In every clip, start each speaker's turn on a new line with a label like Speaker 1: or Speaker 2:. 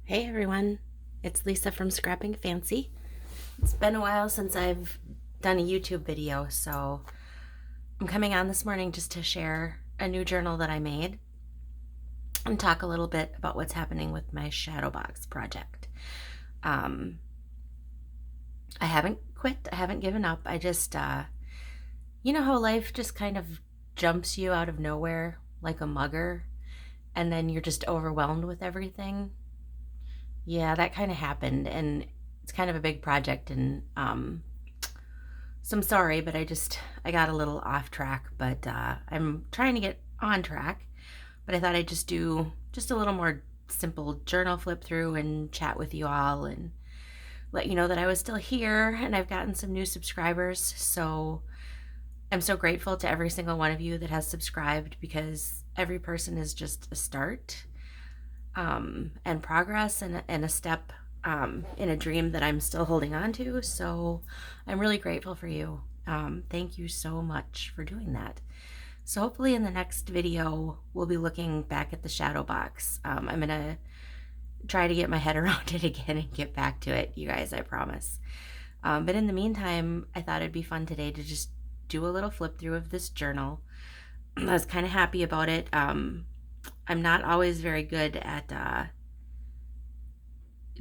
Speaker 1: Hey everyone, it's Lisa from Scrapping Fancy. It's been a while since I've done a YouTube video, so I'm coming on this morning just to share a new journal that I made and talk a little bit about what's happening with my shadow box project. Um, I haven't quit, I haven't given up. I just, you know how life just kind of jumps you out of nowhere like a mugger, and then you're just overwhelmed with everything? Yeah, that kind of happened, and it's kind of a big project, and so I'm sorry, but I got a little off track, but I'm trying to get on track. But I thought I'd just do just a little more simple journal flip through and chat with you all and let you know that I was still here and I've gotten some new subscribers. So I'm so grateful to every single one of you that has subscribed, because every person is just a start, and progress, and a step, in a dream that I'm still holding on to. So I'm really grateful for you. Thank you so much for doing that. So hopefully in the next video, we'll be looking back at the shadow box. I'm going to try to get my head around it again and get back to it, you guys, I promise. But in the meantime, I thought it'd be fun today to just do a little flip through of this journal. I was kind of happy about it. I'm not always very good at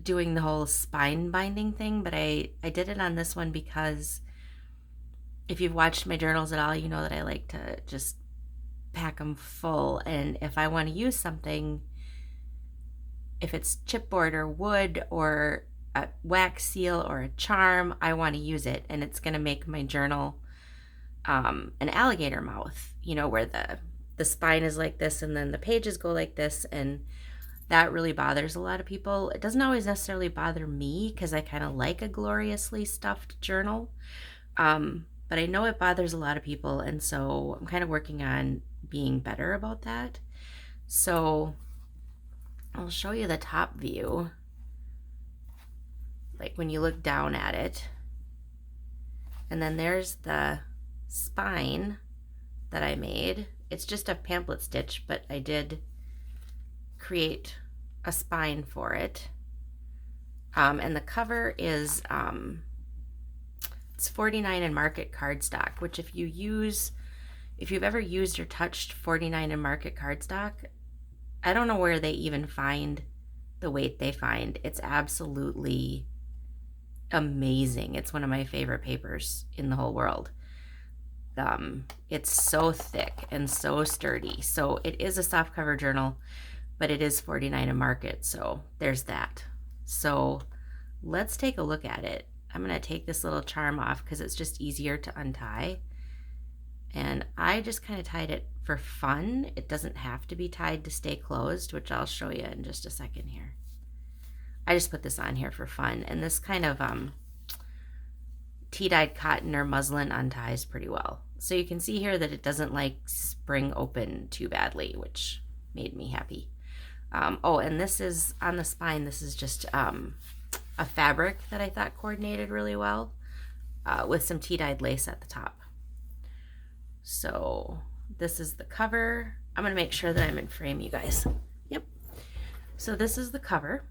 Speaker 1: doing the whole spine binding thing, but I did it on this one because if you've watched my journals at all, you know that I like to just pack them full. And if I want to use something, if it's chipboard or wood or a wax seal or a charm, I want to use it. And it's going to make my journal an alligator mouth, you know, where the spine is like this and then the pages go like this. And that really bothers a lot of people. It doesn't always necessarily bother me because I kind of like a gloriously stuffed journal. But I know it bothers a lot of people, and so I'm kind of working on being better about that. So I'll show you the top view. Like when you look down at it, and then there's the spine that I made. It's just a pamphlet stitch, but I did create a spine for it. And the cover is it's 49 in market cardstock, which if you've ever used or touched 49 in market cardstock, I don't know where they even find the weight they find. It's absolutely amazing. It's one of my favorite papers in the whole world. It's so thick and so sturdy. So it is a soft cover journal, but it is 49 in market, so there's that. So let's take a look at it. I'm going to take this little charm off because it's just easier to untie. And I just kind of tied it for fun. It doesn't have to be tied to stay closed, which I'll show you in just a second here. I just put this on here for fun. And this kind of tea-dyed cotton or muslin unties pretty well. So you can see here that it doesn't like spring open too badly, which made me happy. Oh, and this is on the spine. This is just a fabric that I thought coordinated really well with some tea-dyed lace at the top. So this is the cover. I'm going to make sure that I'm in frame, you guys. Yep. So this is the cover.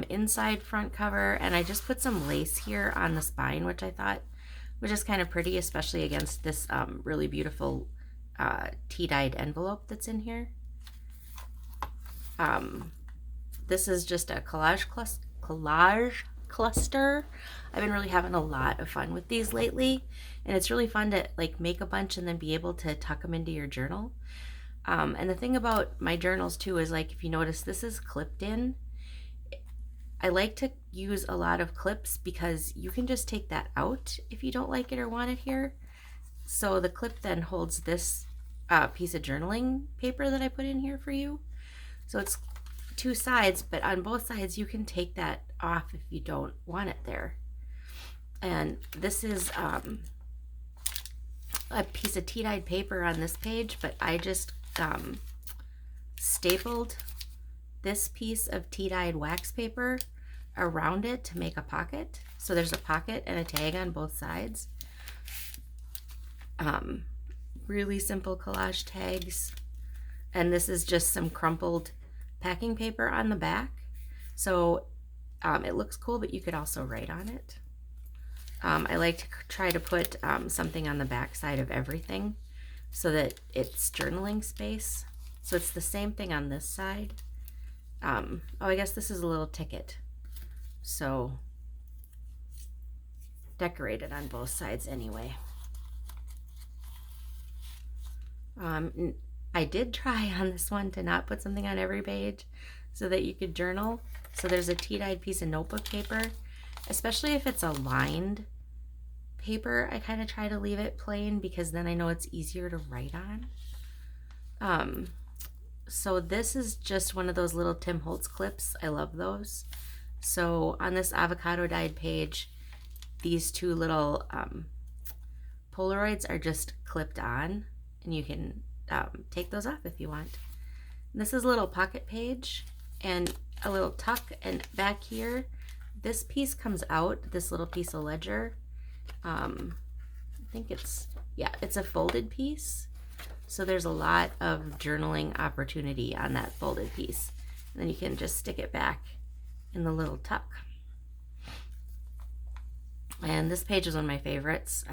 Speaker 1: Inside front cover, and I just put some lace here on the spine, which I thought was just kind of pretty, especially against this really beautiful tea-dyed envelope that's in here. This is just a collage cluster. I've been really having a lot of fun with these lately, and it's really fun to like make a bunch and then be able to tuck them into your journal. And the thing about my journals too is, like, if you notice, this is clipped in. I like to use a lot of clips because you can just take that out if you don't like it or want it here. So the clip then holds this piece of journaling paper that I put in here for you. So it's two sides, but on both sides you can take that off if you don't want it there. And this is a piece of tea-dyed paper on this page, but I just stapled this piece of tea-dyed wax paper around it to make a pocket. So there's a pocket and a tag on both sides. Really simple collage tags. And this is just some crumpled packing paper on the back. So it looks cool, but you could also write on it. I like to try to put something on the back side of everything so that it's journaling space. So it's the same thing on this side. Oh, I guess this is a little ticket. So decorated on both sides anyway. I did try on this one to not put something on every page so that you could journal. So there's a tea-dyed piece of notebook paper, especially if it's a lined paper. I kind of try to leave it plain because then I know it's easier to write on. So this is just one of those little Tim Holtz clips. I love those. So on this avocado dyed page, these two little Polaroids are just clipped on, and you can take those off if you want. And this is a little pocket page and a little tuck, and back here, this piece comes out, this little piece of ledger. I think it's a folded piece. So there's a lot of journaling opportunity on that folded piece. And then you can just stick it back in the little tuck. And this page is one of my favorites.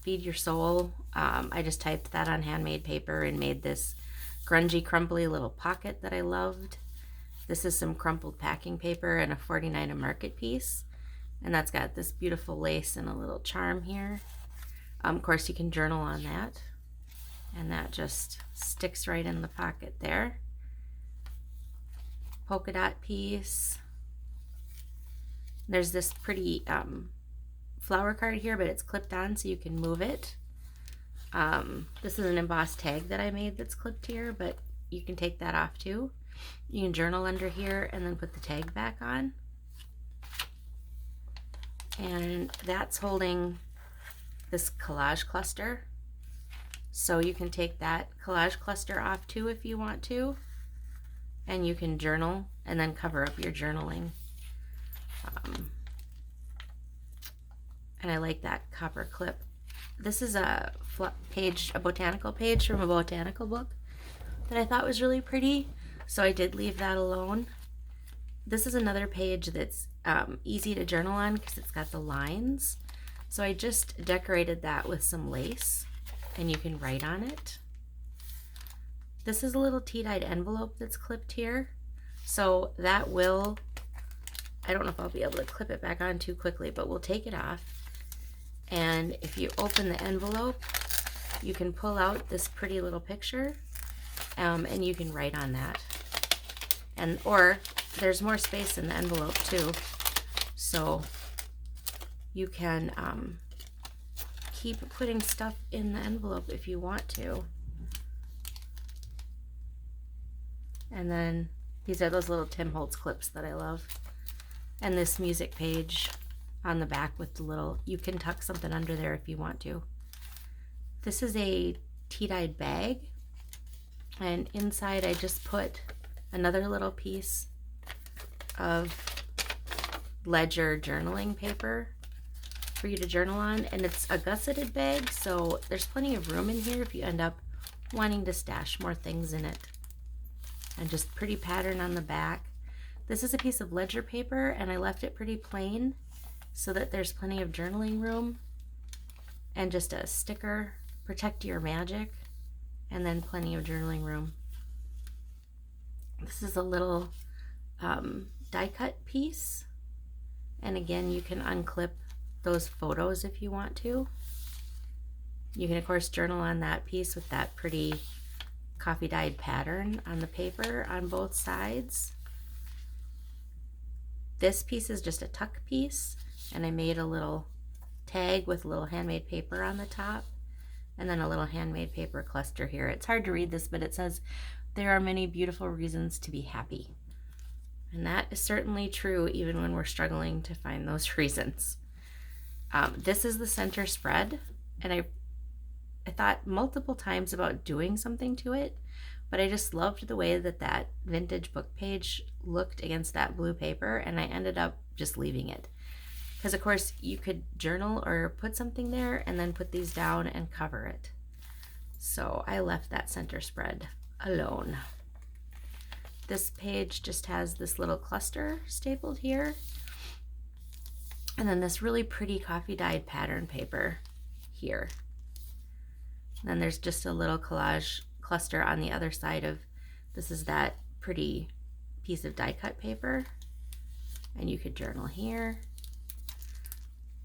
Speaker 1: Feed Your Soul. I just typed that on handmade paper and made this grungy, crumbly little pocket that I loved. This is some crumpled packing paper and a 49 a market piece. And that's got this beautiful lace and a little charm here. Of course, you can journal on that. And that just sticks right in the pocket there. Polka dot piece. There's this pretty flower card here, but it's clipped on so you can move it. This is an embossed tag that I made that's clipped here, but you can take that off too. You can journal under here and then put the tag back on. And that's holding this collage cluster. So you can take that collage cluster off too if you want to. And you can journal and then cover up your journaling. And I like that copper clip. This is a botanical page from a botanical book that I thought was really pretty. So I did leave that alone. This is another page that's easy to journal on because it's got the lines. So I just decorated that with some lace and you can write on it. This is a little tea-dyed envelope that's clipped here. So that will, I don't know if I'll be able to clip it back on too quickly, but we'll take it off. And if you open the envelope, you can pull out this pretty little picture and you can write on that. Or there's more space in the envelope too. So you can keep putting stuff in the envelope if you want to. And then these are those little Tim Holtz clips that I love. And this music page on the back with the little, you can tuck something under there if you want to. This is a tea-dyed bag. And inside I just put another little piece of ledger journaling paper for you to journal on. And it's a gusseted bag, so there's plenty of room in here if you end up wanting to stash more things in it. And just pretty pattern on the back. This is a piece of ledger paper and I left it pretty plain so that there's plenty of journaling room. And just a sticker, protect your magic, and then plenty of journaling room. This is a little die cut piece. And again, you can unclip those photos if you want to. You can of course journal on that piece with that pretty coffee dyed pattern on the paper on both sides. This piece is just a tuck piece, and I made a little tag with a little handmade paper on the top, and then a little handmade paper cluster here. It's hard to read this, but it says, "There are many beautiful reasons to be happy." And that is certainly true even when we're struggling to find those reasons. This is the center spread, and I thought multiple times about doing something to it, but I just loved the way that that vintage book page looked against that blue paper, and I ended up just leaving it. Because of course you could journal or put something there and then put these down and cover it. So I left that center spread alone. This page just has this little cluster stapled here. And then this really pretty coffee dyed pattern paper here. And then there's just a little collage cluster on the other side of, this is that pretty piece of die cut paper. And you could journal here.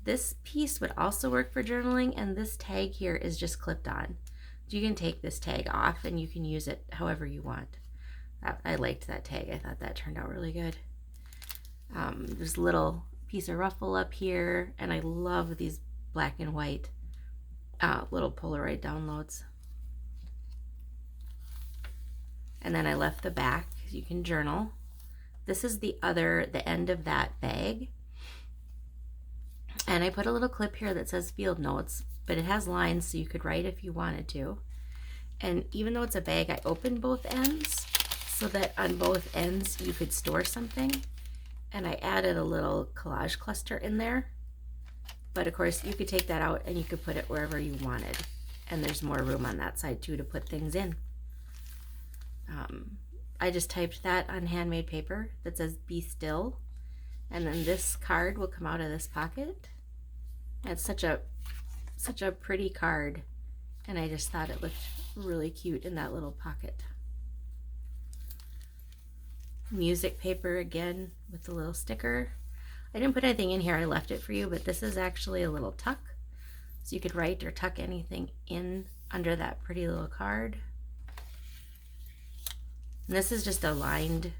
Speaker 1: This piece would also work for journaling, and this tag here is just clipped on. You can take this tag off and you can use it however you want. I liked that tag. I thought that turned out really good. There's a little piece of ruffle up here, and I love these black and white little Polaroid downloads. And then I left the back. You can journal. This is the end of that bag. And I put a little clip here that says field notes, but it has lines so you could write if you wanted to. And even though it's a bag, I opened both ends so that on both ends you could store something. And I added a little collage cluster in there. But of course you could take that out and you could put it wherever you wanted. And there's more room on that side too to put things in. I just typed that on handmade paper that says be still. And then this card will come out of this pocket. And it's such a pretty card. And I just thought it looked really cute in that little pocket. Music paper again with the little sticker. I didn't put anything in here, I left it for you, but this is actually a little tuck. So you could write or tuck anything in under that pretty little card. And this is just a lined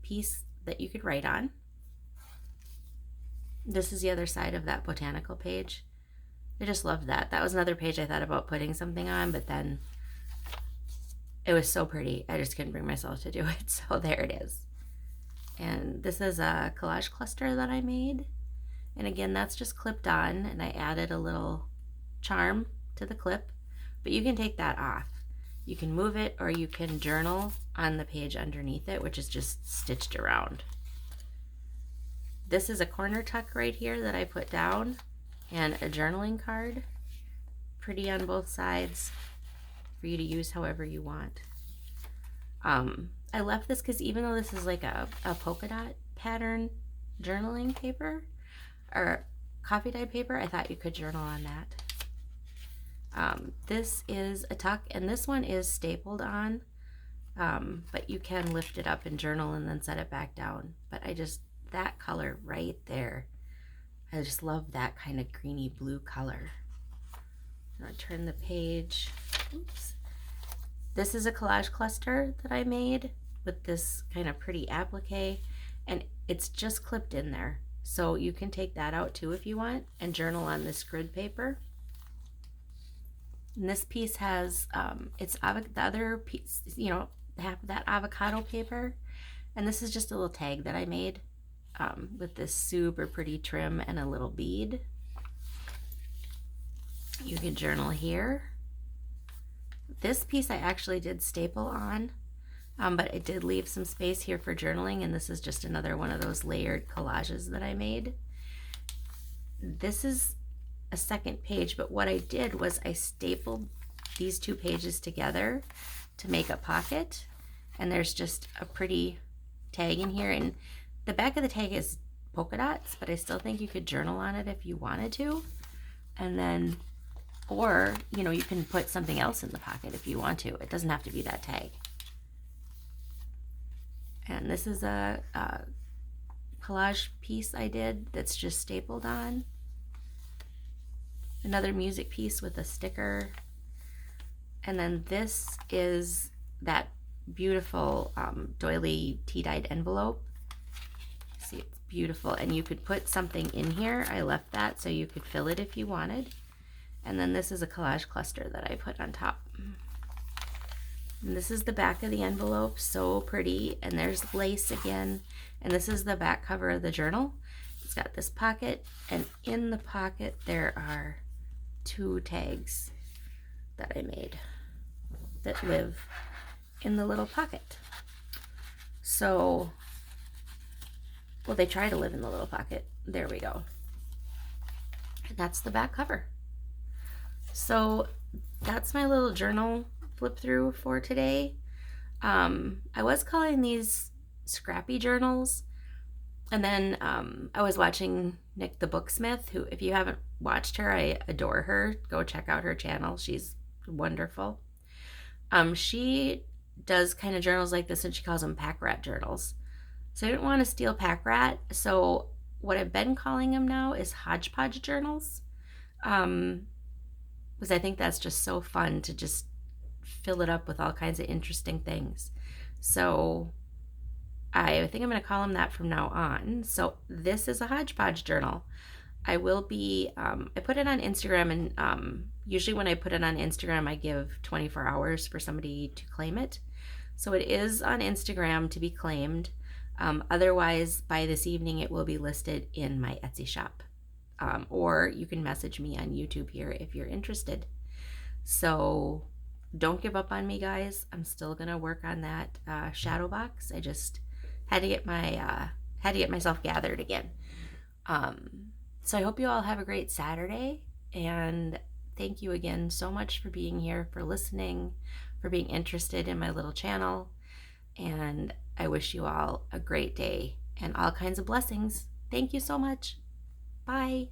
Speaker 1: piece that you could write on. This is the other side of that botanical page. I just loved that. That was another page I thought about putting something on, but then it was so pretty. I just couldn't bring myself to do it. So there it is. And this is a collage cluster that I made. And again, that's just clipped on, and I added a little charm to the clip, but you can take that off. You can move it, or you can journal on the page underneath it, which is just stitched around. This is a corner tuck right here that I put down, and a journaling card. Pretty on both sides for you to use however you want. I left this because even though this is like a polka dot pattern journaling paper, or coffee dyed paper, I thought you could journal on that. This is a tuck, and this one is stapled on, but you can lift it up and journal and then set it back down. But that color right there, I just love that kind of greeny blue color. I'm gonna turn the page. Oops. This is a collage cluster that I made with this kind of pretty applique, and it's just clipped in there. So you can take that out too if you want and journal on this grid paper. And this piece has, the other piece, half of that avocado paper. And this is just a little tag that I made with this super pretty trim and a little bead. You can journal here. This piece I actually did staple on, but it did leave some space here for journaling, and this is just another one of those layered collages that I made. This is a second page, but what I did was I stapled these two pages together to make a pocket, and there's just a pretty tag in here, and the back of the tag is polka dots, but I still think you could journal on it if you wanted to. And then, or you can put something else in the pocket if you want to. It doesn't have to be that tag. And this is a collage piece I did that's just stapled on. Another music piece with a sticker. And then this is that beautiful doily tea-dyed envelope. See, it's beautiful. And you could put something in here. I left that so you could fill it if you wanted. And then this is a collage cluster that I put on top. And this is the back of the envelope, so pretty. And there's lace again. And this is the back cover of the journal. It's got this pocket, and in the pocket there are two tags that I made that live in the little pocket. So, well, they try to live in the little pocket. There we go. And that's the back cover. So that's my little journal flip through for today. I was calling these scrappy journals, and then I was watching Nick the Booksmith, who, if you haven't watched her, I adore her. Go check out her channel. She's wonderful. She does kind of journals like this, and she calls them pack rat journals. So I didn't want to steal pack rat. So what I've been calling them now is Hodgepodge journals. Because I think that's just so fun to just fill it up with all kinds of interesting things. So I think I'm going to call them that from now on. So this is a Hodgepodge journal. I will be, I put it on Instagram, and usually when I put it on Instagram, I give 24 hours for somebody to claim it. So it is on Instagram to be claimed. Otherwise, by this evening, it will be listed in my Etsy shop. Or you can message me on YouTube here if you're interested. So don't give up on me, guys. I'm still gonna work on that shadow box. I just had to get myself gathered again. So I hope you all have a great Saturday, and thank you again so much for being here, for listening, for being interested in my little channel, and I wish you all a great day and all kinds of blessings. Thank you so much. Bye.